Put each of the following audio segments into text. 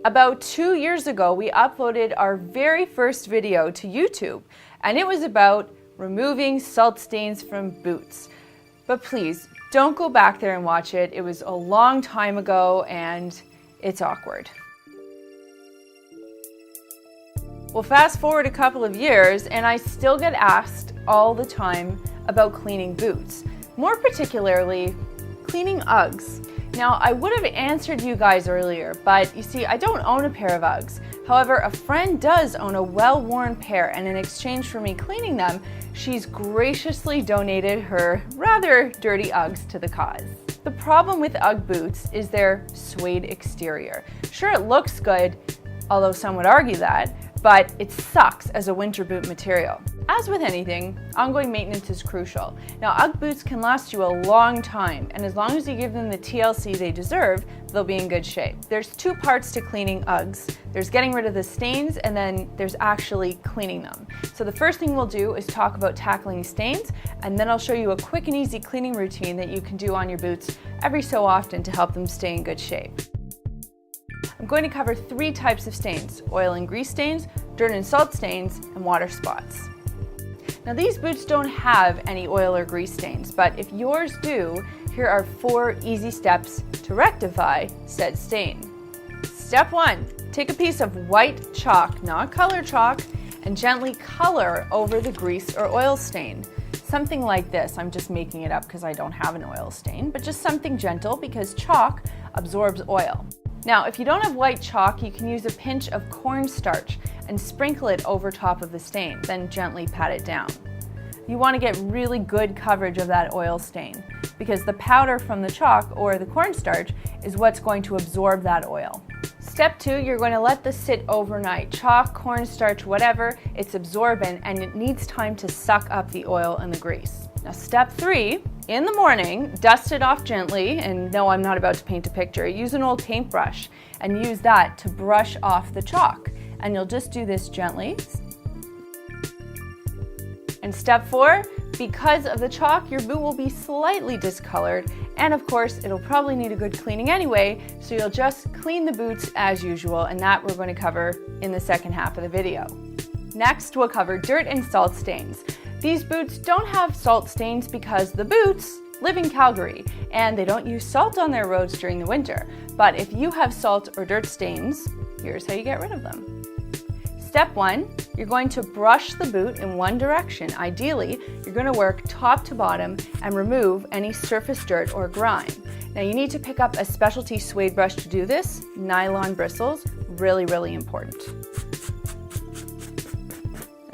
About 2 years ago, we uploaded our very first video to YouTube, and it was about removing salt stains from boots. But please, don't go back there and watch it. It was a long time ago, and it's awkward. Well, fast forward a couple of years, and I still get asked all the time about cleaning boots, more particularly cleaning Uggs. Now, I would have answered you guys earlier, but you see, I don't own a pair of Uggs. However, a friend does own a well-worn pair, and in exchange for me cleaning them, she's graciously donated her rather dirty Uggs to the cause. The problem with Ugg boots is their suede exterior. Sure, it looks good, although some would argue that, but it sucks as a winter boot material. As with anything, ongoing maintenance is crucial. Now, Ugg boots can last you a long time, and as long as you give them the TLC they deserve, they'll be in good shape. There's two parts to cleaning Uggs. There's getting rid of the stains, and then there's actually cleaning them. So the first thing we'll do is talk about tackling stains, and then I'll show you a quick and easy cleaning routine that you can do on your boots every so often to help them stay in good shape. I'm going to cover 3 types of stains: oil and grease stains, dirt and salt stains, and water spots. Now, these boots don't have any oil or grease stains, but if yours do, here are 4 easy steps to rectify said stain. Step 1, take a piece of white chalk, not color chalk, and gently color over the grease or oil stain. Something like this. I'm just making it up because I don't have an oil stain, but just something gentle because chalk absorbs oil. Now, if you don't have white chalk, you can use a pinch of cornstarch and sprinkle it over top of the stain, then gently pat it down. You want to get really good coverage of that oil stain because the powder from the chalk or the cornstarch is what's going to absorb that oil. Step 2, you're going to let this sit overnight. Chalk, cornstarch, whatever, it's absorbent and it needs time to suck up the oil and the grease. Now, step 3, in the morning, dust it off gently, and no, I'm not about to paint a picture. Use an old paintbrush and use that to brush off the chalk. And you'll just do this gently. And step 4, because of the chalk, your boot will be slightly discolored, and of course, it'll probably need a good cleaning anyway, so you'll just clean the boots as usual, and that we're going to cover in the second half of the video. Next, we'll cover dirt and salt stains. These boots don't have salt stains because the boots live in Calgary and they don't use salt on their roads during the winter. But if you have salt or dirt stains, here's how you get rid of them. Step 1, you're going to brush the boot in one direction. Ideally, you're going to work top to bottom and remove any surface dirt or grime. Now, you need to pick up a specialty suede brush to do this. Nylon bristles, really, really important.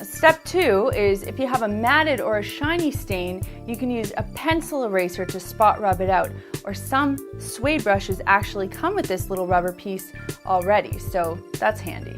Step 2 is if you have a matted or a shiny stain, you can use a pencil eraser to spot rub it out, or some suede brushes actually come with this little rubber piece already, so that's handy.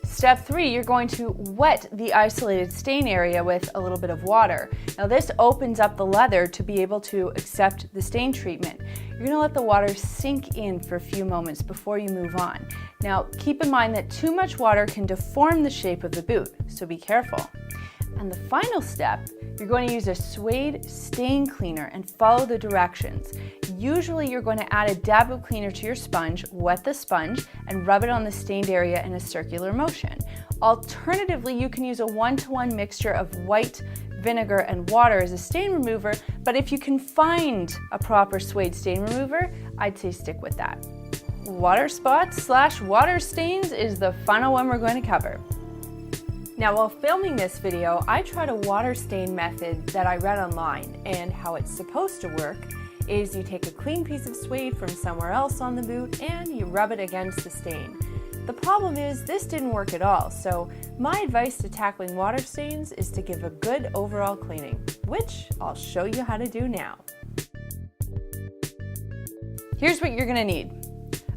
Step 3, you're going to wet the isolated stain area with a little bit of water. Now, this opens up the leather to be able to accept the stain treatment. You're going to let the water sink in for a few moments before you move on. Now, keep in mind that too much water can deform the shape of the boot, so be careful. And the final step, you're going to use a suede stain cleaner and follow the directions. Usually you're going to add a dab of cleaner to your sponge, wet the sponge, and rub it on the stained area in a circular motion. Alternatively, you can use a 1-to-1 mixture of white vinegar and water as a stain remover, but if you can find a proper suede stain remover, I'd say stick with that. Water spots / water stains is the final one we're going to cover. Now, while filming this video, I tried a water stain method that I read online, and how it's supposed to work is you take a clean piece of suede from somewhere else on the boot and you rub it against the stain. The problem is this didn't work at all, so my advice to tackling water stains is to give a good overall cleaning, which I'll show you how to do now. Here's what you're going to need.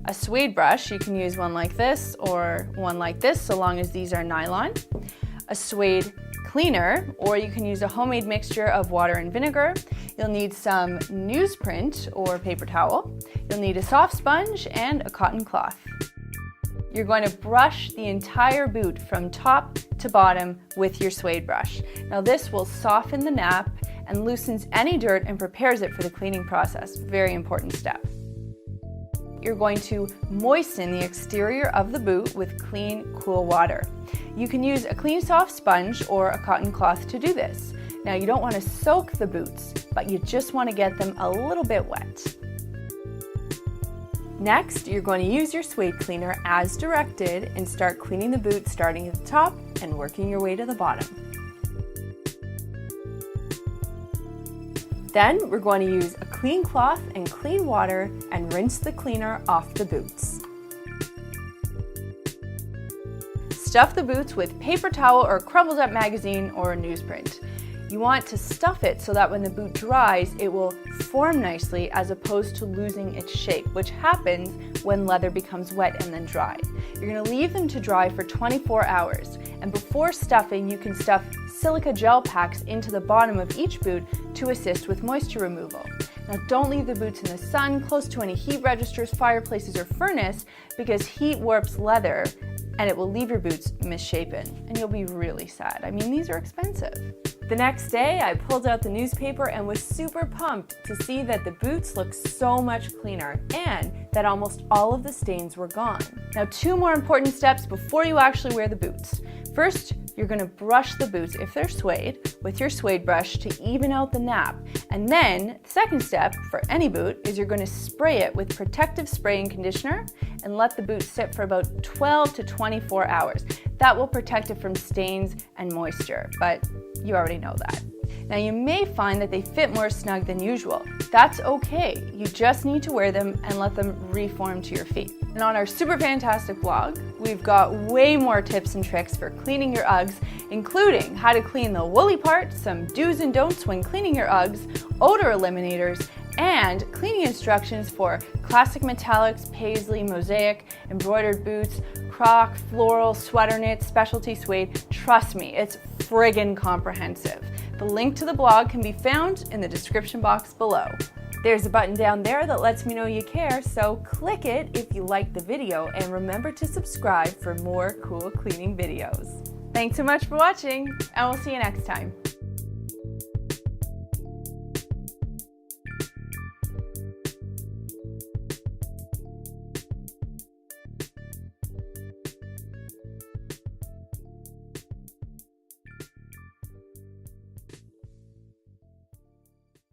A suede brush, you can use one like this or one like this, so long as these are nylon. A suede cleaner, or you can use a homemade mixture of water and vinegar. You'll need some newsprint or paper towel. You'll need a soft sponge and a cotton cloth. You're going to brush the entire boot from top to bottom with your suede brush. Now, this will soften the nap and loosens any dirt and prepares it for the cleaning process. Very important step. You're going to moisten the exterior of the boot with clean, cool water. You can use a clean, soft sponge or a cotton cloth to do this. Now, you don't want to soak the boots, but you just want to get them a little bit wet. Next, you're going to use your suede cleaner as directed and start cleaning the boot starting at the top and working your way to the bottom. Then we're going to use a clean cloth and clean water and rinse the cleaner off the boots. Stuff the boots with paper towel or crumpled up magazine or a newsprint. You want to stuff it so that when the boot dries, it will form nicely as opposed to losing its shape, which happens when leather becomes wet and then dry. You're going to leave them to dry for 24 hours. And before stuffing, you can stuff silica gel packs into the bottom of each boot to assist with moisture removal. Now, don't leave the boots in the sun, close to any heat registers, fireplaces, or furnace, because heat warps leather and it will leave your boots misshapen, and you'll be really sad. I mean, these are expensive. The next day, I pulled out the newspaper and was super pumped to see that the boots looked so much cleaner and that almost all of the stains were gone. Now, 2 more important steps before you actually wear the boots. First, you're going to brush the boots, if they're suede, with your suede brush to even out the nap. And then, the second step for any boot is you're going to spray it with protective spray and conditioner and let the boot sit for about 12 to 24 hours. That will protect it from stains and moisture, but you already know that. Now, you may find that they fit more snug than usual. That's okay. You just need to wear them and let them reform to your feet. And on our super fantastic blog, we've got way more tips and tricks for cleaning your Uggs, including how to clean the woolly part, some do's and don'ts when cleaning your Uggs, odor eliminators, and cleaning instructions for classic metallics, paisley, mosaic, embroidered boots, croc, floral, sweater knit, specialty suede. Trust me, it's friggin' comprehensive. The link to the blog can be found in the description box below. There's a button down there that lets me know you care, so click it if you liked the video, and remember to subscribe for more cool cleaning videos. Thanks so much for watching, and we'll see you next time.